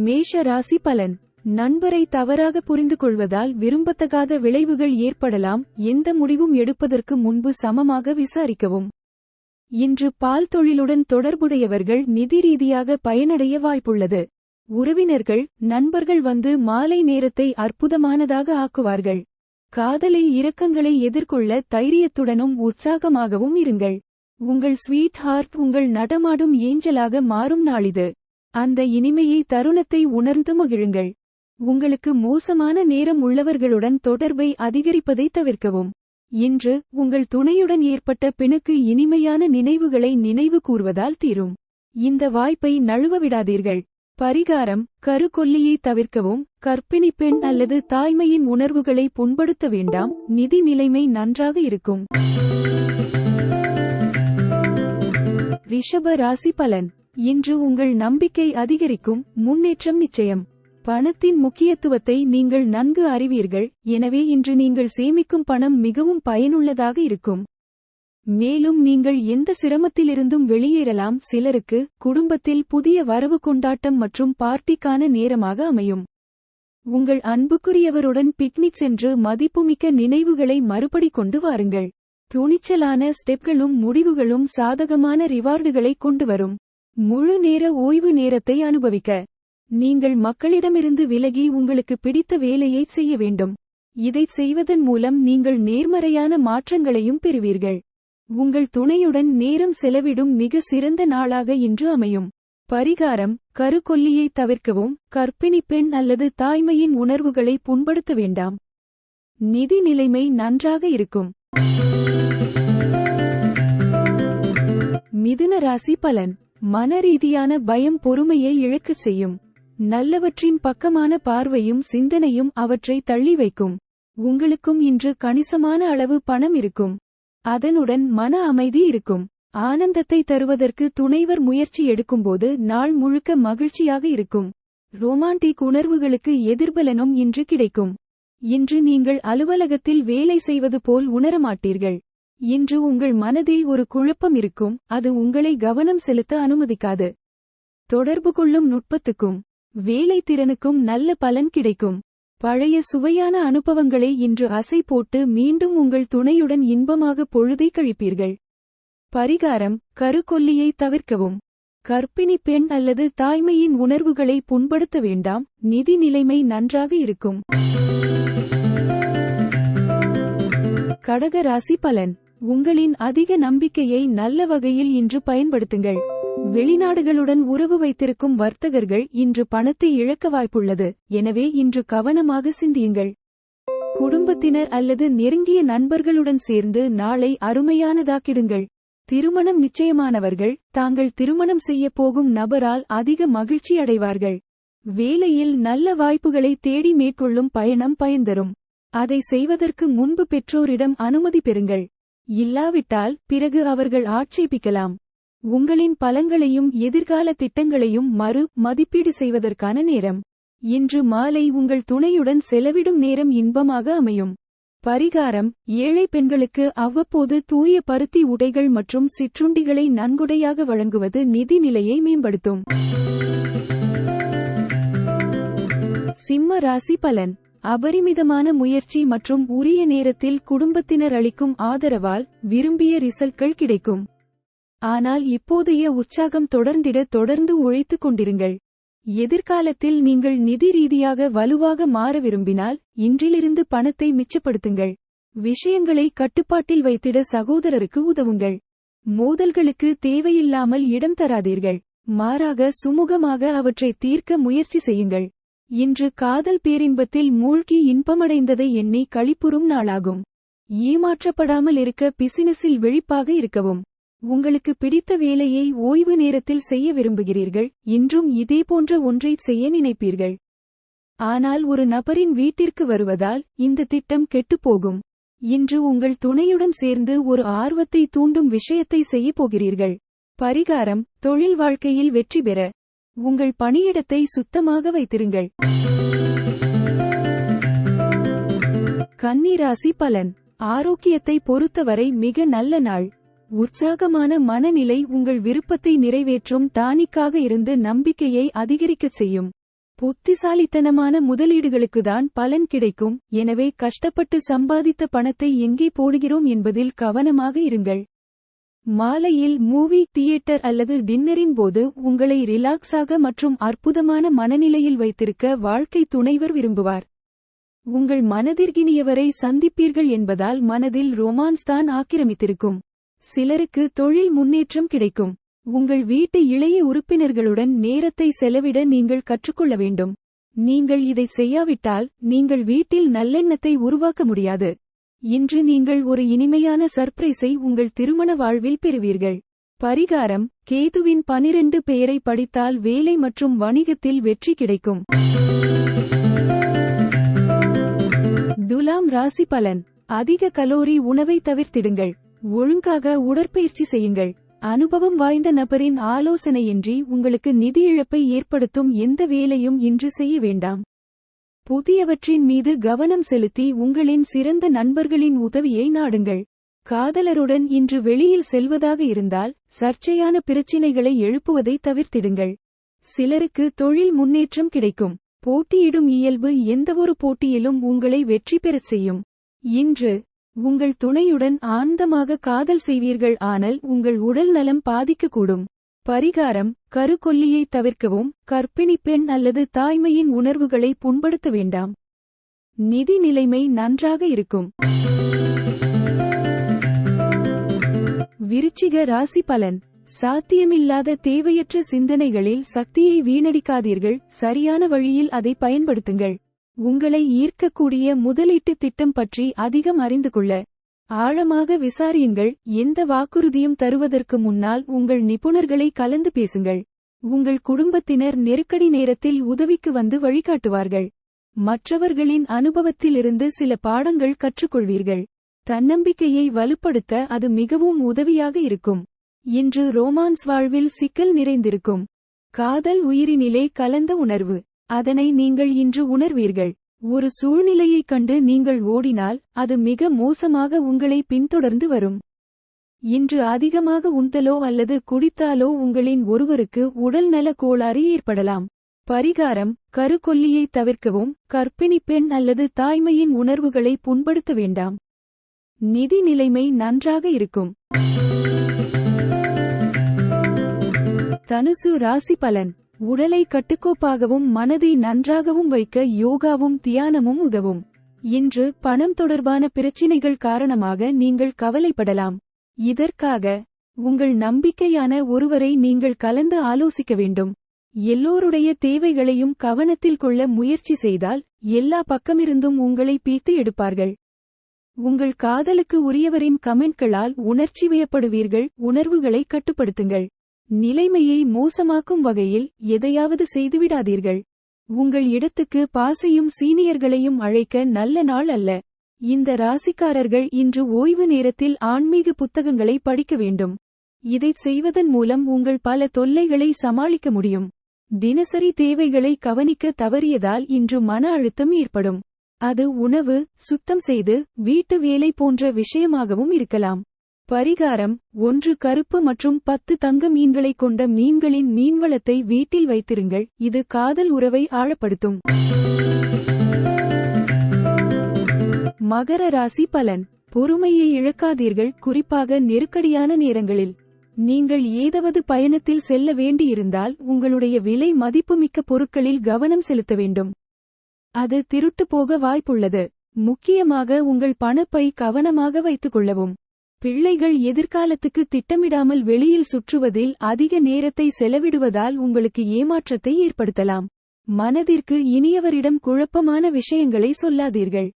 மேஷ ராசி பலன். நண்பரை தவறாக புரிந்து கொள்வதால் விரும்பத்தகாத விளைவுகள் ஏற்படலாம். எந்த முடிவும் எடுப்பதற்கு முன்பு சமமாக விசாரிக்கவும். இன்று பால் தொழிலுடன் தொடர்புடையவர்கள் நிதி ரீதியாக பயனடைய வாய்ப்புள்ளது. உறவினர்கள், நண்பர்கள் வந்து மாலை நேரத்தை அற்புதமானதாக ஆக்குவார்கள். காதலில் இரக்கங்களை எதிர்கொள்ள தைரியத்துடனும் உற்சாகமாகவும் இருங்கள். உங்கள் ஸ்வீட் ஹார்ட் உங்கள் நடமாடும் ஏஞ்சலாக மாறும் நாளிது. அந்த இனிமையை தருணத்தை உணர்ந்து மகிழுங்கள். உங்களுக்கு மோசமான நேரம் உள்ளவர்களுடன் தொடர்பை அதிகரிப்பதை தவிர்க்கவும். இன்று உங்கள் துணையுடன் ஏற்பட்ட பிணக்கு இனிமையான நினைவுகளை நினைவு கூர்வதால் தீரும். இந்த வாய்ப்பை நழுவ விடாதீர்கள். பரிகாரம்: கருக்கொல்லியை தவிர்க்கவும். கர்ப்பிணி பெண் அல்லது தாய்மையின் உணர்வுகளை புண்படுத்த வேண்டாம். நிதி நிலைமை நன்றாக இருக்கும். ரிஷப ராசி பலன். இன்று உங்கள் நம்பிக்கை அதிகரிக்கும். முன்னேற்றம் நிச்சயம். பணத்தின் முக்கியத்துவத்தை நீங்கள் நன்கு அறிவீர்கள். எனவே இன்று நீங்கள் சேமிக்கும் பணம் மிகவும் பயனுள்ளதாக இருக்கும். மேலும் நீங்கள் எந்த சிரமத்திலிருந்தும் வெளியேறலாம். சிலருக்கு குடும்பத்தில் புதிய வரவு கொண்டாட்டம் மற்றும் பார்ட்டிக்கான நேரமாக அமையும். உங்கள் அன்புக்குரியவருடன் பிக்னிக் சென்று மதிப்புமிக்க நினைவுகளை மறுபடி கொண்டு வாருங்கள். துணிச்சலான ஸ்டெப்களும் முடிவுகளும் சாதகமான ரிவார்டுகளை கொண்டுவரும். முழு நேர ஓய்வு நேரத்தை அனுபவிக்க நீங்கள் மக்களிடமிருந்து விலகி உங்களுக்கு பிடித்த வேலையை செய்ய வேண்டும். இதைச் செய்வதன் மூலம் நீங்கள் நேர்மறையான மாற்றங்களையும் பெறுவீர்கள். உங்கள் துணையுடன் நேரம் செலவிடும் மிக சிறந்த நாளாக இன்று அமையும். பரிகாரம்: கருக்கொல்லியை தவிர்க்கவும். கர்ப்பிணி பெண் அல்லது தாய்மையின் உணர்வுகளை புண்படுத்த வேண்டாம். நிதி நிலைமை நன்றாக இருக்கும். மிதுன ராசி பலன். மனரீதியான பயம் பொறுமையை இழக்கச் செய்யும். நல்லவற்றின் பக்கமான பார்வையும் சிந்தனையும் அவற்றை தள்ளி வைக்கும். உங்களுக்கும் இன்று கணிசமான அளவு பணம் இருக்கும். அதனுடன் மன அமைதி இருக்கும். ஆனந்தத்தை தருவதற்கு துணைவர் முயற்சி எடுக்கும்போது நாள் முழுக்க மகிழ்ச்சியாக இருக்கும். ரொமான்டிக் உணர்வுகளுக்கு எதிர்பலனும் இன்று கிடைக்கும். இன்று நீங்கள் அலுவலகத்தில் வேலை செய்வது போல் உணரமாட்டீர்கள். இன்று உங்கள் மனதில் ஒரு குழப்பம் இருக்கும். அது உங்களை கவனம் செலுத்த அனுமதிக்காது. தொடர்பு கொள்ளும் நுட்பத்துக்கும் வேலை திறனுக்கும் நல்ல பலன் கிடைக்கும். பழைய சுவையான அனுபவங்களை இன்று அசை போட்டு மீண்டும் உங்கள் துணையுடன் இன்பமாக பொழுதை கழிப்பீர்கள். பரிகாரம்: கருக்கொல்லியை தவிர்க்கவும். கர்ப்பிணி பெண் அல்லது தாய்மையின் உணர்வுகளை புண்படுத்த வேண்டாம். நிதி நிலைமை நன்றாக இருக்கும். கடக ராசி பலன். உங்களின் அதிக நம்பிக்கையை நல்ல வகையில் இன்று பயன்படுத்துங்கள். வெளிநாடுகளுடன் உறவு வைத்திருக்கும் வர்த்தகர்கள் இன்று பணத்தை இழக்க வாய்ப்புள்ளது. எனவே இன்று கவனமாக சிந்தியுங்கள். குடும்பத்தினர் அல்லது நெருங்கிய நண்பர்களுடன் சேர்ந்து நாளை அருமையானதாக்கிடுங்கள். திருமணம் நிச்சயமானவர்கள் தாங்கள் திருமணம் செய்ய போகும் நபரால் அதிக மகிழ்ச்சி அடைவார்கள். வேலையில் நல்ல வாய்ப்புகளை தேடி மேற்கொள்ளும் பயணம் பயன்தரும். அதை செய்வதற்கு முன்பு பெற்றோரிடம் அனுமதி பெறுங்கள். இல்லாவிட்டால் பிறகு அவர்கள் ஆட்சேபிக்கலாம். உங்களின் பலங்களையும் எதிர்கால திட்டங்களையும் மதிப்பீடு செய்வதற்கான நேரம். இன்று மாலை உங்கள் துணையுடன் செலவிடும் நேரம் இன்பமாக அமையும். பரிகாரம்: ஏழை பெண்களுக்கு அவ்வப்போது தூய பருத்தி உடைகள் மற்றும் சிற்றுண்டிகளை நன்கொடையாக வழங்குவது நிதி நிலையை மேம்படுத்தும். சிம்ம ராசி பலன். அபரிமிதமான முயற்சி மற்றும் உரிய நேரத்தில் குடும்பத்தினர் அளிக்கும் ஆதரவால் விரும்பிய ரிசல்ட்கள் கிடைக்கும். ஆனால் இப்போதைய உற்சாகம் தொடர்ந்து உழைத்துக் கொண்டிருங்கள். எதிர்காலத்தில் நீங்கள் நிதி ரீதியாக வலுவாக மாற விரும்பினால் இன்றிலிருந்து பணத்தை மிச்சப்படுத்துங்கள். விஷயங்களை கட்டுப்பாட்டில் வைத்திட சகோதரருக்கு உதவுங்கள். மோதல்களுக்கு தேவையில்லாமல் இடம் தராதீர்கள். மாறாக சுமூகமாக அவற்றை தீர்க்க முயற்சி செய்யுங்கள். இன்று காதல் பேரின்பத்தில் மூழ்கி இன்பமடைந்ததை எண்ணி களிப்புறும் நாளாகும். ஏமாற்றப்படாமல் இருக்க பிசினஸில் விழிப்பாக இருக்கவும். உங்களுக்கு பிடித்த வேலையை ஓய்வு நேரத்தில் செய்ய விரும்புகிறீர்கள். இன்றும் இதேபோன்ற ஒன்றை செய்ய நினைப்பீர்கள். ஆனால் ஒரு நபரின் வீட்டிற்கு வருவதால் இந்த திட்டம் கெட்டுப்போகும். இன்று உங்கள் துணையுடன் சேர்ந்து ஒரு ஆர்வத்தை தூண்டும் விஷயத்தை செய்ய போகிறீர்கள். பரிகாரம்: தொழில் வாழ்க்கையில் வெற்றி பெற உங்கள் பணியிடத்தை சுத்தமாக வைத்திருங்கள். கன்னி ராசி பலன். ஆரோக்கியத்தை பொறுத்தவரை மிக நல்ல நாள். உற்சாகமான மனநிலை உங்கள் விருப்பத்தை நிறைவேற்றும் டானிக்காக இருந்து நம்பிக்கையை அதிகரிக்கச் செய்யும். புத்திசாலித்தனமான முதலீடுகளுக்குதான் பலன் கிடைக்கும். எனவே கஷ்டப்பட்டு சம்பாதித்த பணத்தை எங்கே போடுகிறோம் என்பதில் கவனமாக இருங்கள். மாலையில் மூவி, தியேட்டர் அல்லது டின்னரின் போது உங்களை ரிலாக்ஸாக மற்றும் அற்புதமான மனநிலையில் வைத்திருக்க வாழ்க்கை துணைவர் விரும்புவார். உங்கள் மனதிற்கினியவரை சந்திப்பீர்கள் என்பதால் மனதில் ரொமான்ஸ் தான் ஆக்கிரமித்திருக்கும். சிலருக்கு தொழில் முன்னேற்றம் கிடைக்கும். உங்கள் வீட்டு இளைய உறுப்பினர்களுடன் நேரத்தை செலவிட நீங்கள் கற்றுக்கொள்ள வேண்டும். நீங்கள் இதை செய்யாவிட்டால் நீங்கள் வீட்டில் நல்லெண்ணத்தை உருவாக்க முடியாது. இன்று நீங்கள் ஒரு இனிமையான சர்ப்ரைஸை உங்கள் திருமண வாழ்வில் பெறுவீர்கள். பரிகாரம்: கேதுவின் 12 பெயரை படித்தால் வேலை மற்றும் வணிகத்தில் வெற்றி கிடைக்கும். துலாம் ராசி பலன். அதிக கலோரி உணவை தவிர்த்திடுங்கள். ஒழுங்காக உடற்பயிற்சி செய்யுங்கள். அனுபவம் வாய்ந்த நபரின் ஆலோசனையின்றி உங்களுக்கு நிதி இழப்பை ஏற்படுத்தும் எந்த வேலையும் இன்று செய்ய வேண்டாம். புதியவற்றின் மீது கவனம் செலுத்தி உங்களின் சிறந்த நண்பர்களின் உதவியை நாடுங்கள். காதலருடன் இன்று வெளியில் செல்வதாக இருந்தால் சர்ச்சையான பிரச்சினைகளை எழுப்புவதை தவிர்த்திடுங்கள். சிலருக்கு தொழில் முன்னேற்றம் கிடைக்கும். போட்டியிடும் இயல்பு எந்தவொரு போட்டியிலும் உங்களை வெற்றி பெறச் செய்யும். இன்று உங்கள் துணையுடன் ஆனந்தமாக காதல் செய்வீர்கள். ஆனால் உங்கள் உடல் நலம் பாதிக்கக்கூடும். பரிகாரம்: கருக்கொல்லியை தவிர்க்கவும். கர்ப்பிணி பெண் அல்லது தாய்மையின் உணர்வுகளை புண்படுத்த வேண்டாம். நிதி நிலைமை நன்றாக இருக்கும். விருச்சிக ராசி பலன். சாத்தியமில்லாத தேவையற்ற சிந்தனைகளில் சக்தியை வீணடிக்காதீர்கள். சரியான வழியில் அதை பயன்படுத்துங்கள். உங்களை ஈர்க்கக்கூடிய முதலீட்டு திட்டம் பற்றி அதிகம் அறிந்து கொள்ள ஆழமாக விசாரியுங்கள். எந்த வாக்குறுதியும் தருவதற்கு முன்னால் உங்கள் நிபுணர்களை கலந்து பேசுங்கள். உங்கள் குடும்பத்தினர் நெருக்கடி நேரத்தில் உதவிக்கு வந்து வழிகாட்டுவார்கள். மற்றவர்களின் அனுபவத்திலிருந்து சில பாடங்கள் கற்றுக்கொள்வீர்கள். தன்னம்பிக்கையை வலுப்படுத்த அது மிகவும் உதவியாக இருக்கும். இன்று ரோமான்ஸ் வாழ்வில் சிக்கல் நிறைந்திருக்கும். காதல் உயிரினிலே கலந்த உணர்வு. அதனை நீங்கள் இன்று உணர்வீர்கள். ஒரு சூழ்நிலையைக் கண்டு நீங்கள் ஓடினால் அது மிக மோசமாக உங்களை பின்தொடர்ந்து வரும். இன்று அதிகமாக உண்தலோ அல்லது குடித்தாலோ உங்களின் ஒருவருக்கு உடல் நல கோளாறு ஏற்படலாம். பரிகாரம்: கருக்கொல்லியை தவிர்க்கவும். கர்ப்பிணி பெண் அல்லது தாய்மையின் உணர்வுகளை புண்படுத்த வேண்டாம். நிதி நிலைமை நன்றாக இருக்கும். தனுசு ராசி பலன். உடலை கட்டுக்கோப்பாகவும் மனதை நன்றாகவும் வைக்க யோகாவும் தியானமும் உதவும். இன்று பணம் தொடர்பான பிரச்சினைகள் காரணமாக நீங்கள் கவலைப்படலாம். இதற்காக உங்கள் நம்பிக்கையான ஒருவரை நீங்கள் கலந்து ஆலோசிக்க வேண்டும். எல்லோருடைய தேவைகளையும் கவனத்தில் கொள்ள முயற்சி செய்தால் எல்லா பக்கமிருந்தும் உங்களை பீத்து எடுப்பார்கள். உங்கள் காதலுக்கு உரியவரின் கமெண்ட்களால் உணர்ச்சி வயப்படுவீர்கள். உணர்வுகளை கட்டுப்படுத்துங்கள். நிலைமையை மோசமாக்கும் வகையில் எதையாவது செய்துவிடாதீர்கள். உங்கள் இடத்துக்கு பாசையும் சீனியர்களையும் அழைக்க நல்ல நாள் அல்ல. இந்த ராசிக்காரர்கள் இன்று ஓய்வு நேரத்தில் ஆன்மீக புத்தகங்களை படிக்க வேண்டும். இதைச் செய்வதன் மூலம் உங்கள் பல தொல்லைகளை சமாளிக்க முடியும். தினசரி தேவைகளை கவனிக்க தவறியதால் இன்று மன அழுத்தம் ஏற்படும். அது உணவு, சுத்தம் செய்து வீட்டு வேலை போன்ற விஷயமாகவும் இருக்கலாம். பரிகாரம்: 1 கருப்பு மற்றும் 10 தங்க மீன்களை கொண்ட மீன்களின் மீன்வளத்தை வீட்டில் வைத்திருங்கள். இது காதல் உறவை ஆழப்படுத்தும். மகர ராசி பலன். பொறுமையை இழக்காதீர்கள். குறிப்பாக நெருக்கடியான நேரங்களில். நீங்கள் ஏதாவது பயணத்தில் செல்ல வேண்டியிருந்தால் உங்களுடைய விலை மதிப்புமிக்க பொருட்களில் கவனம் செலுத்த வேண்டும். அது திருட்டு போக வாய்ப்புள்ளது. முக்கியமாக உங்கள் பணப்பை கவனமாக வைத்துக் கொள்ளவும். பிள்ளைகள் எதிர்காலத்துக்கு திட்டமிடாமல் வெளியில் சுற்றுவதில் அதிக நேரத்தை செலவிடுவதால் உங்களுக்கு ஏமாற்றத்தை ஏற்படுத்தலாம். மனதிற்கு இனியவரிடம் குழப்பமான விஷயங்களை சொல்லாதீர்கள்.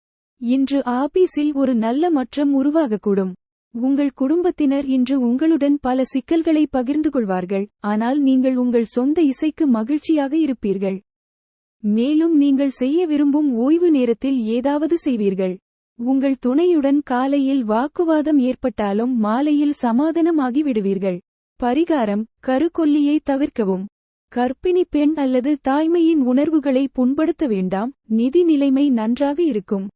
இன்று ஆபீஸில் ஒரு நல்ல மாற்றம் உருவாகக்கூடும். உங்கள் குடும்பத்தினர் இன்று உங்களுடன் பல சிக்கல்களை பகிர்ந்து கொள்வார்கள். ஆனால் நீங்கள் உங்கள் சொந்த இசைக்கு மகிழ்ச்சியாக இருப்பீர்கள். மேலும் நீங்கள் செய்ய விரும்பும் ஓய்வு நேரத்தில் ஏதாவது செய்வீர்கள். உங்கள் துணையுடன் காலையில் வாக்குவாதம் ஏற்பட்டாலும் மாலையில் சமாதானமாகி விடுவீர்கள். பரிகாரம்: கருக்கொல்லியை தவிர்க்கவும். கர்ப்பிணி பெண் அல்லது தாய்மையின் உணர்வுகளை புண்படுத்த வேண்டாம். நிதி நிலைமை நன்றாக இருக்கும்.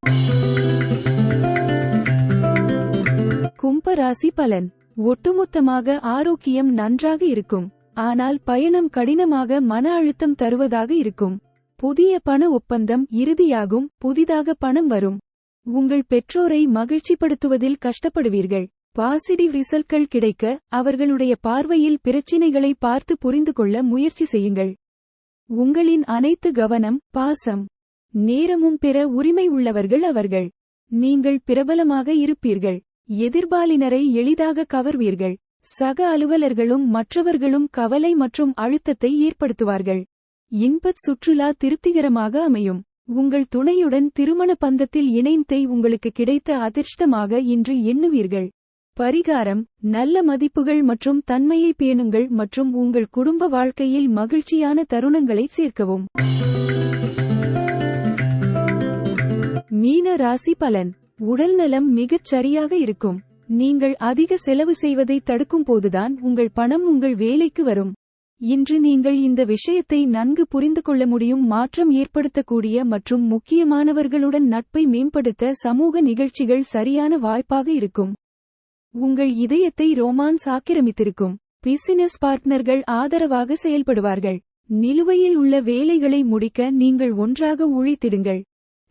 கும்ப ராசி பலன். ஒட்டுமொத்தமாக ஆரோக்கியம் நன்றாக இருக்கும். ஆனால் பயணம் கடினமாக மன அழுத்தம் தருவதாக இருக்கும். புதிய பண ஒப்பந்தம் இறுதியாகும், புதிதாக பணம் வரும். உங்கள் பெற்றோரை மகிழ்ச்சிப்படுத்துவதில் கஷ்டப்படுவீர்கள். பாசிட்டிவ் ரிசல்ட்கள் கிடைக்க அவர்களுடைய பார்வையில் பிரச்சினைகளை பார்த்து புரிந்துகொள்ள முயற்சி செய்யுங்கள். உங்களின் அனைத்து கவனம், பாசம், நேரமும் பெற உரிமை உள்ளவர்கள் அவர்கள். நீங்கள் பிரபலமாக இருப்பீர்கள். எதிர்பாலினரை எளிதாக கவர்வீர்கள். சக அலுவலர்களும் மற்றவர்களும் கவலை மற்றும் அழுத்தத்தை ஏற்படுத்துவார்கள். இன்பச் சுற்றுலா திருப்திகரமாக அமையும். உங்கள் துணையுடன் திருமண பந்தத்தில் இணைந்ததை உங்களுக்கு கிடைத்த அதிர்ஷ்டமாக இன்று எண்ணுவீர்கள். பரிகாரம்: நல்ல மதிப்புகள் மற்றும் தன்மையை பேணுங்கள் மற்றும் உங்கள் குடும்ப வாழ்க்கையில் மகிழ்ச்சியான தருணங்களை சேர்க்கவும். மீன ராசி பலன். உடல்நலம் மிகச் சரியாக இருக்கும். நீங்கள் அதிக செலவு செய்வதை தடுக்கும் போதுதான் உங்கள் பணம் உங்கள் வேலைக்கு வரும். இன்று நீங்கள் இந்த விஷயத்தை நன்கு புரிந்து கொள்ள முடியும். மாற்றம் ஏற்படுத்தக்கூடிய மற்றும் முக்கியமானவர்களுடன் நட்பை மேம்படுத்த சமூக நிகழ்ச்சிகள் சரியான வாய்ப்பாக இருக்கும். உங்கள் இதயத்தை ரோமான்ஸ் ஆக்கிரமித்திருக்கும். பிசினஸ் பார்ட்னர்கள் ஆதரவாக செயல்படுவார்கள். நிலுவையில் உள்ள வேலைகளை முடிக்க நீங்கள் ஒன்றாக உழைத்திடுங்கள்.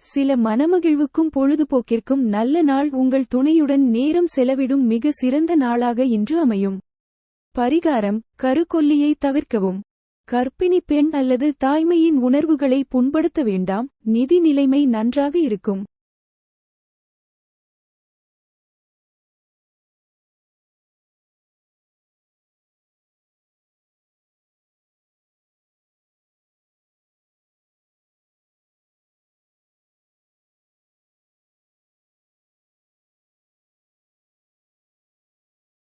சில மனமகிழ்வுக்கும் பொழுதுபோக்கிற்கும் நல்ல நாள். உங்கள் துணையுடன் நேரம் செலவிடும் மிக சிறந்த நாளாக இன்று அமையும். பரிகாரம்: கருக்கொல்லியை தவிர்க்கவும். கர்ப்பிணி பெண் அல்லது தாய்மையின் உணர்வுகளை புண்படுத்த வேண்டாம். நிதி நிலைமை நன்றாக இருக்கும்.